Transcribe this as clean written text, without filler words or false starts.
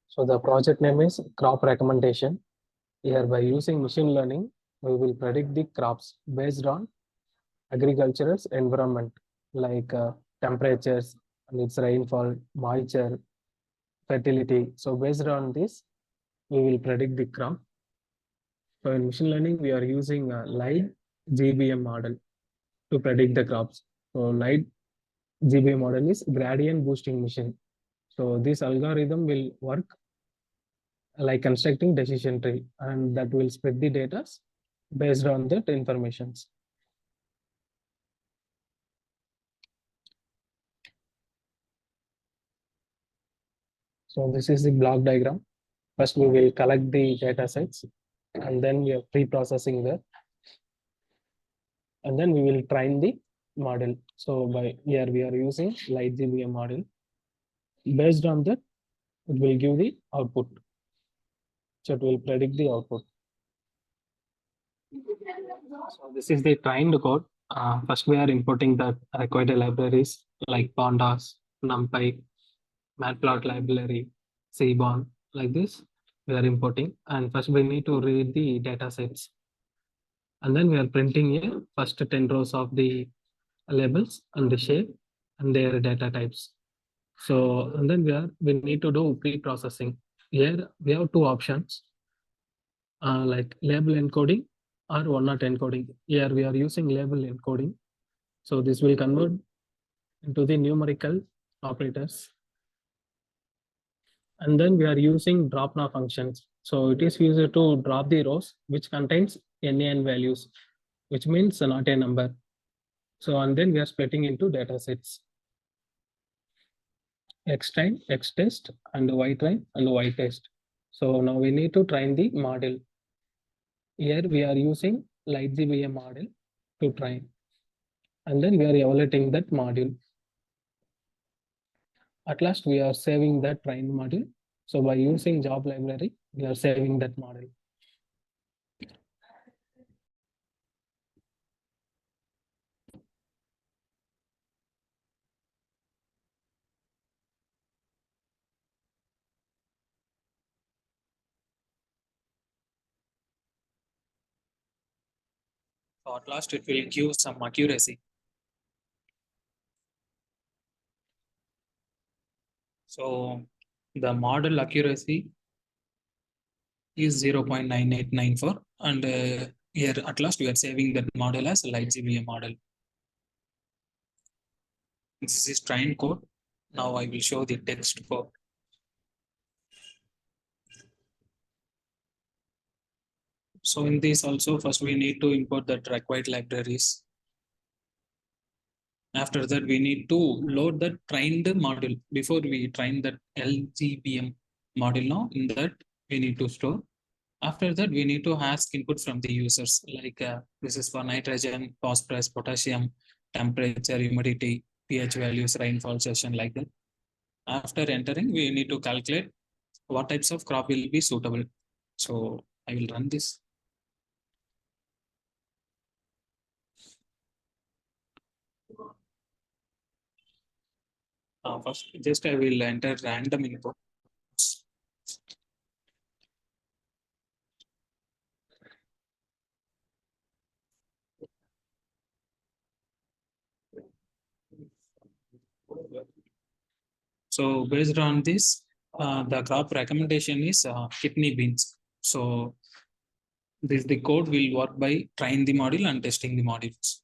So the project name is crop recommendation. Here by using machine learning, we will predict the crops based on agricultural environment like temperatures and its rainfall, moisture, fertility. So based on this, we will predict the crop. So in machine learning, we are using a light GBM model to predict the crops. So light GBM model is gradient boosting machine. So this algorithm will work like constructing decision tree, and that will spread the data based on that informations. So this is the block diagram. First, we will collect the data sets, and then we are pre-processing that, and then we will train the model. So by here we are using light GBM model. Based on that, it will give the output. So it will predict the output. So this is the trained code. First, we are importing the required libraries like pandas, numpy, matplot library, cborn, like this. We are importing, and first we need to read the data sets, and then we are printing here first 10 rows of the labels and the shape and their data types. So and then we need to do pre-processing. Here we have two options, like label encoding or one-not encoding. Here we are using label encoding. So this will convert into the numerical operators. And then we are using drop now functions. So it is used to drop the rows which contains NaN values, which means not a number. So and then we are splitting into data sets. X train, X test, and Y train and Y test. So now we need to train the model. Here we are using light GBM model to train, and then we are evaluating that module. At last, we are saving that trained model. So by using job library, we are saving that model. So at last, it will give some accuracy. So the model accuracy is 0.9894, and here at last we are saving that model as a light GBM model. This is trained code. Now I will show the text code. So in this also, first we need to import the required libraries. After that, we need to load the trained module. Before we train that LGBM module now, in that we need to store. After that, we need to ask input from the users, like this is for nitrogen, phosphorus, potassium, temperature, humidity, pH values, rainfall session, like that. After entering, we need to calculate what types of crop will be suitable. So I will run this. First, just I will enter random input. So based on this, the crop recommendation is kidney beans. So this the code will work by trying the module and testing the modules.